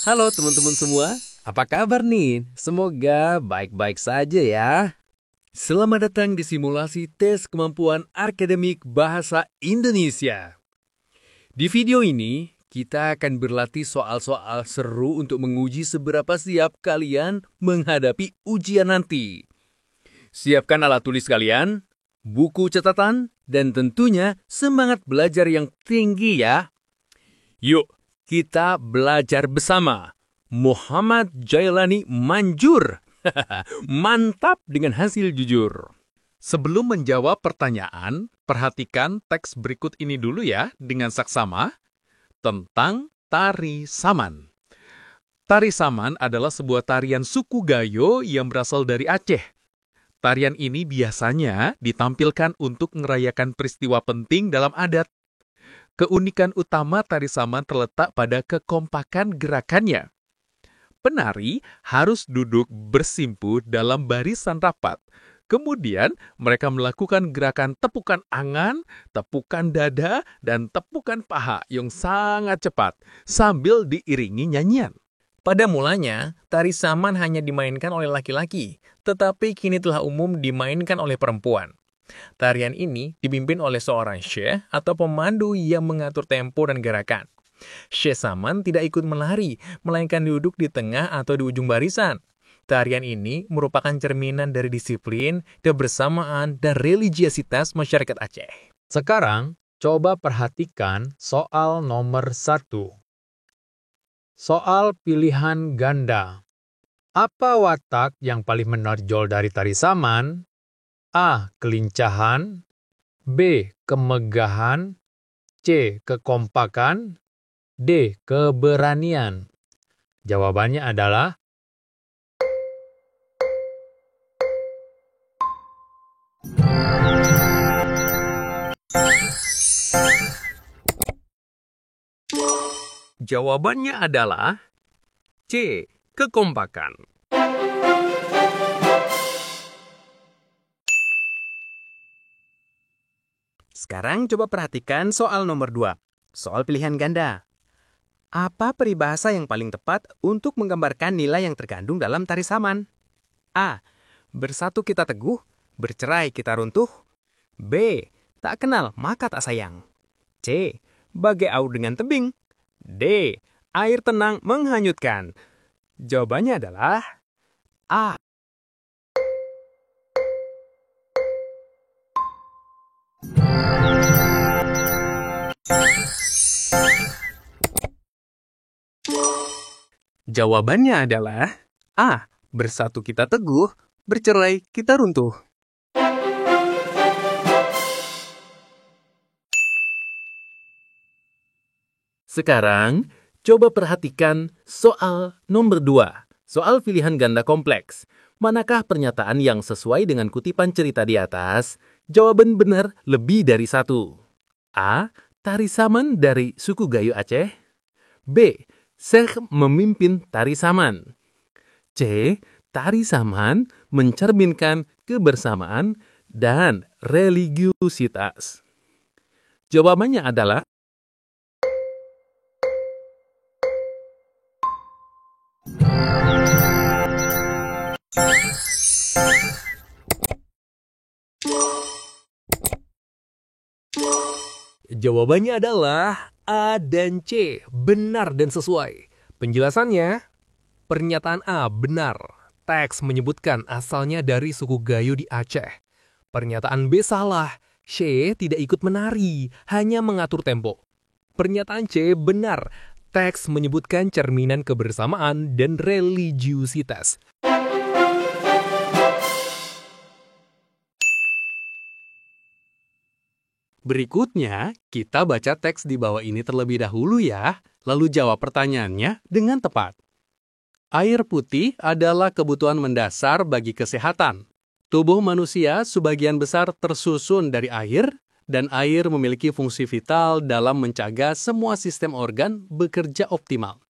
Halo teman-teman semua, apa kabar nih? Semoga baik-baik saja ya. Selamat datang di simulasi tes kemampuan akademik bahasa Indonesia. Di video ini, kita akan berlatih soal-soal seru untuk menguji seberapa siap kalian menghadapi ujian nanti. Siapkan alat tulis kalian, buku catatan, dan tentunya semangat belajar yang tinggi ya. Yuk, kita belajar bersama. Muhammad Jailani manjur. Mantap dengan hasil jujur. Sebelum menjawab pertanyaan, perhatikan teks berikut ini dulu ya dengan saksama tentang tari saman. Tari saman adalah sebuah tarian suku Gayo yang berasal dari Aceh. Tarian ini biasanya ditampilkan untuk merayakan peristiwa penting dalam adat. Keunikan utama tari saman terletak pada kekompakan gerakannya. Penari harus duduk bersimpu dalam barisan rapat. Kemudian, mereka melakukan gerakan tepukan angan, tepukan dada, dan tepukan paha yang sangat cepat sambil diiringi nyanyian. Pada mulanya, tari saman hanya dimainkan oleh laki-laki, tetapi kini telah umum dimainkan oleh perempuan. Tarian ini dipimpin oleh seorang syekh atau pemandu yang mengatur tempo dan gerakan. Syekh saman tidak ikut menari, melainkan duduk di tengah atau di ujung barisan. Tarian ini merupakan cerminan dari disiplin, kebersamaan, dan religiositas masyarakat Aceh. Sekarang, coba perhatikan soal nomor 1. Soal pilihan ganda. Apa watak yang paling menonjol dari tari saman? A. Kelincahan. B. Kemegahan. C. Kekompakan. D. Keberanian. Jawabannya adalah Jawabannya adalah C. Kekompakan. Sekarang coba perhatikan soal nomor 2. Soal pilihan ganda. Apa peribahasa yang paling tepat untuk menggambarkan nilai yang terkandung dalam tari saman? A. Bersatu kita teguh, bercerai kita runtuh. B. Tak kenal maka tak sayang. C. Bagai aur dengan tebing. D. Air tenang menghanyutkan. Jawabannya adalah A. Jawabannya adalah A. Bersatu kita teguh, bercerai kita runtuh. Sekarang, coba perhatikan soal nomor 2. Soal pilihan ganda kompleks. Manakah pernyataan yang sesuai dengan kutipan cerita di atas? Jawaban benar lebih dari 1. A. Tari saman dari suku Gayo Aceh. B. Syekh memimpin tari saman. C. Tari saman mencerminkan kebersamaan dan religiusitas. Jawabannya adalah Jawabannya adalah A dan C, benar dan sesuai. Penjelasannya, pernyataan A benar. Teks menyebutkan asalnya dari suku Gayo di Aceh. Pernyataan B salah. C tidak ikut menari, hanya mengatur tempo. Pernyataan C benar. Teks menyebutkan cerminan kebersamaan dan religiusitas. Berikutnya, kita baca teks di bawah ini terlebih dahulu ya, lalu jawab pertanyaannya dengan tepat. Air putih adalah kebutuhan mendasar bagi kesehatan. Tubuh manusia sebagian besar tersusun dari air, dan air memiliki fungsi vital dalam mencegah semua sistem organ bekerja optimal.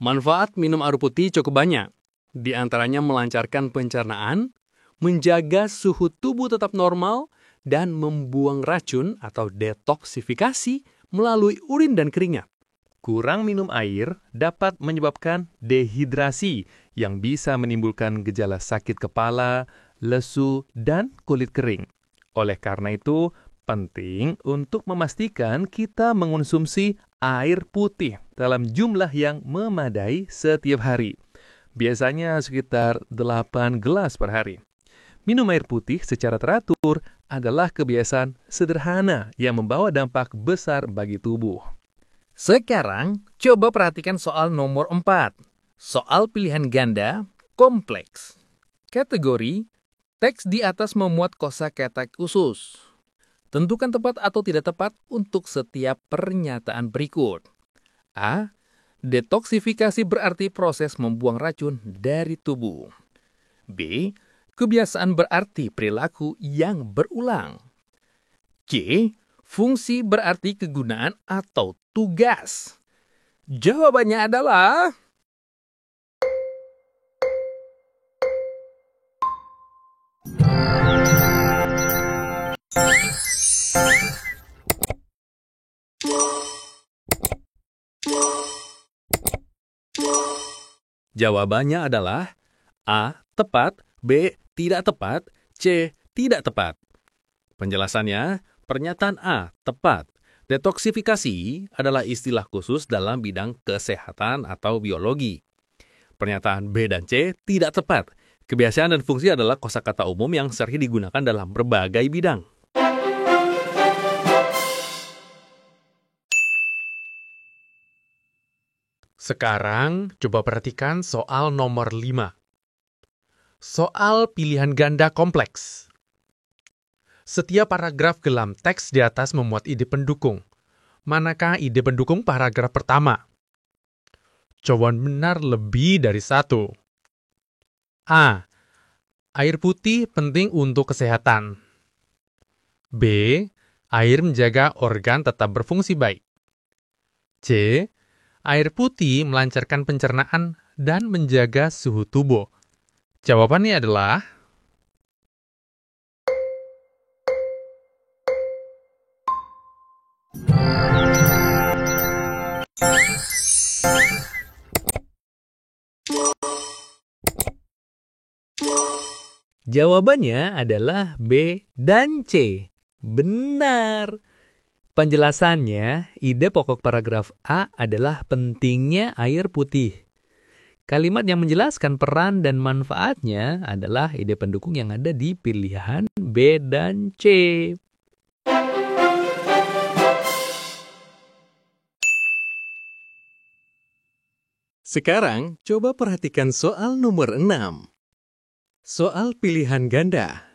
Manfaat minum air putih cukup banyak, di antaranya melancarkan pencernaan, menjaga suhu tubuh tetap normal, dan membuang racun atau detoksifikasi melalui urin dan keringat. Kurang minum air dapat menyebabkan dehidrasi yang bisa menimbulkan gejala sakit kepala, lesu, dan kulit kering. Oleh karena itu, penting untuk memastikan kita mengonsumsi air putih dalam jumlah yang memadai setiap hari. Biasanya sekitar 8 gelas per hari. Minum air putih secara teratur adalah kebiasaan sederhana yang membawa dampak besar bagi tubuh. Sekarang, coba perhatikan soal nomor 4. Soal pilihan ganda kompleks. Kategori, teks di atas memuat kosakata khusus. Tentukan tepat atau tidak tepat untuk setiap pernyataan berikut. A. Detoksifikasi berarti proses membuang racun dari tubuh. B. Kebiasaan berarti perilaku yang berulang. C. Fungsi berarti kegunaan atau tugas. Jawabannya adalah Jawabannya adalah A. Tepat, B. Tidak tepat, C. Tidak tepat. Penjelasannya, pernyataan A. Tepat. Detoksifikasi adalah istilah khusus dalam bidang kesehatan atau biologi. Pernyataan B dan C tidak tepat. Kebiasaan dan fungsi adalah kosakata umum yang sering digunakan dalam berbagai bidang. Sekarang, coba perhatikan soal nomor 5. Soal pilihan ganda kompleks. Setiap paragraf dalam teks di atas memuat ide pendukung. Manakah ide pendukung paragraf pertama? Jawaban benar lebih dari satu. A. Air putih penting untuk kesehatan. B. Air menjaga organ tetap berfungsi baik. C. Air putih melancarkan pencernaan dan menjaga suhu tubuh. Jawabannya adalah Jawabannya adalah B dan C. Benar. Penjelasannya, ide pokok paragraf A adalah pentingnya air putih. Kalimat yang menjelaskan peran dan manfaatnya adalah ide pendukung yang ada di pilihan B dan C. Sekarang, coba perhatikan soal nomor 6. Soal pilihan ganda.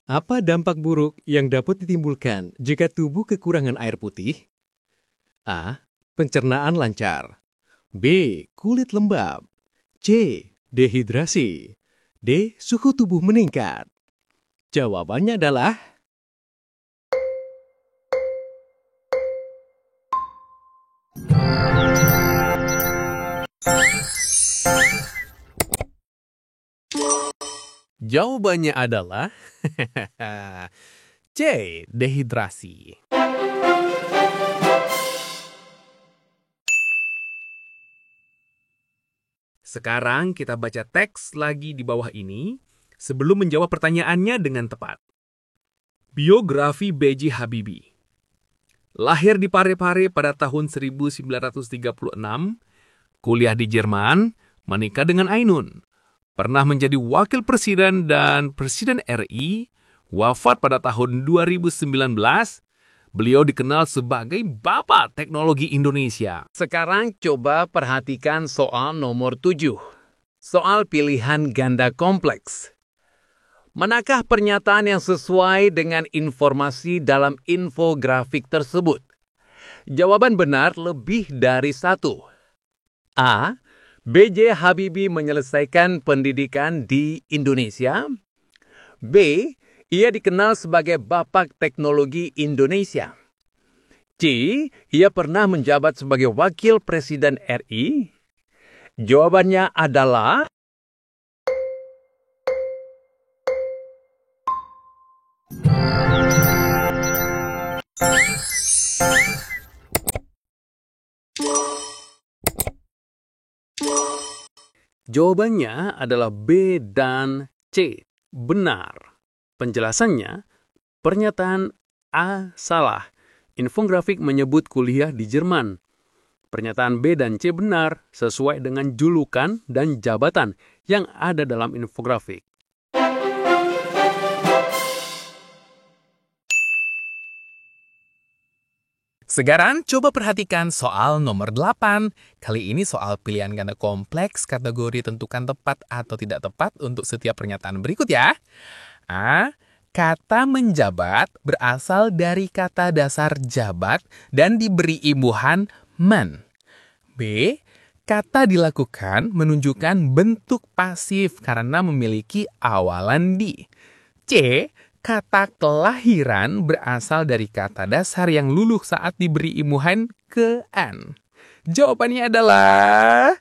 Apa dampak buruk yang dapat ditimbulkan jika tubuh kekurangan air putih? A. Pencernaan lancar. B. Kulit lembab. C. Dehidrasi. D. Suhu tubuh meningkat. Jawabannya adalah Jawabannya adalah C. Dehidrasi. Sekarang kita baca teks lagi di bawah ini sebelum menjawab pertanyaannya dengan tepat. Biografi B.J. Habibie. Lahir di Parepare pada tahun 1936, kuliah di Jerman, menikah dengan Ainun. Pernah menjadi wakil presiden dan presiden RI, wafat pada tahun 2019. Beliau dikenal sebagai Bapak Teknologi Indonesia. Sekarang coba perhatikan soal nomor 7. Soal pilihan ganda kompleks. Manakah pernyataan yang sesuai dengan informasi dalam infografik tersebut? Jawaban benar lebih dari satu. A. B.J. Habibie menyelesaikan pendidikan di Indonesia. B. Ia dikenal sebagai Bapak Teknologi Indonesia. C. Ia pernah menjabat sebagai Wakil Presiden RI. Jawabannya adalah Jawabannya adalah B dan C. Benar. Penjelasannya, pernyataan A salah. Infografik menyebut kuliah di Jerman. Pernyataan B dan C benar sesuai dengan julukan dan jabatan yang ada dalam infografik. Sekarang coba perhatikan soal nomor 8. Kali ini soal pilihan ganda kompleks kategori tentukan tepat atau tidak tepat untuk setiap pernyataan berikut ya. A. Kata menjabat berasal dari kata dasar jabat dan diberi imbuhan man. B. Kata dilakukan menunjukkan bentuk pasif karena memiliki awalan di. C. Kata kelahiran berasal dari kata dasar yang luluh saat diberi imbuhan ke an. Jawabannya adalah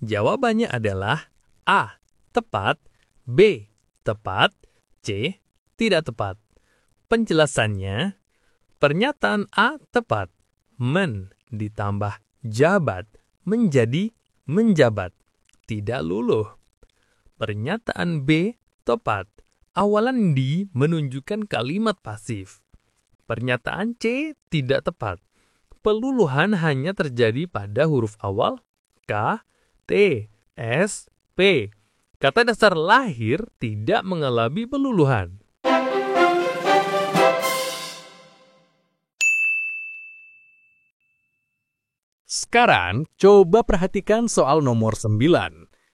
Jawabannya adalah A. Tepat, B. Tepat, C. Tidak tepat. Penjelasannya, pernyataan A tepat, men ditambah jabat menjadi menjabat, tidak luluh. Pernyataan B tepat, awalan di menunjukkan kalimat pasif. Pernyataan C tidak tepat, peluluhan hanya terjadi pada huruf awal K, T, S, P. Kata dasar lahir tidak mengalami peluluhan. Sekarang, coba perhatikan soal nomor 9.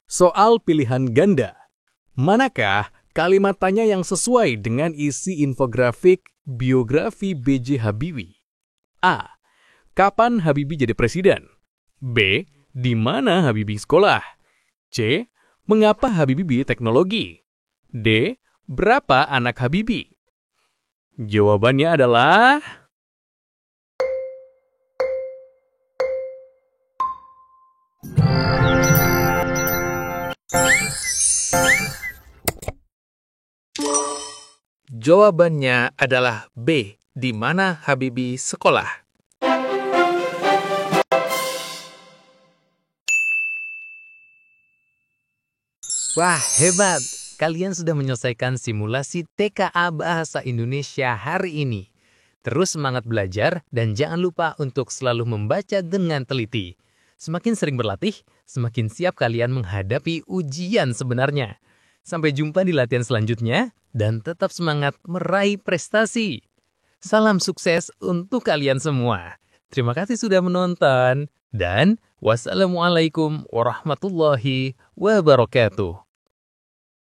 Soal pilihan ganda. Manakah kalimat tanya yang sesuai dengan isi infografik biografi B.J. Habibie? A. Kapan Habibie jadi presiden? B. Di mana Habibie sekolah? C. Mengapa Habibie teknologi? D. Berapa anak Habibie? Jawabannya adalah Jawabannya adalah B. Di mana Habibie sekolah? Wah, hebat! Kalian sudah menyelesaikan simulasi TKA Bahasa Indonesia hari ini. Terus semangat belajar dan jangan lupa untuk selalu membaca dengan teliti. Semakin sering berlatih, semakin siap kalian menghadapi ujian sebenarnya. Sampai jumpa di latihan selanjutnya dan tetap semangat meraih prestasi. Salam sukses untuk kalian semua. Terima kasih sudah menonton dan wassalamualaikum warahmatullahi wabarakatuh.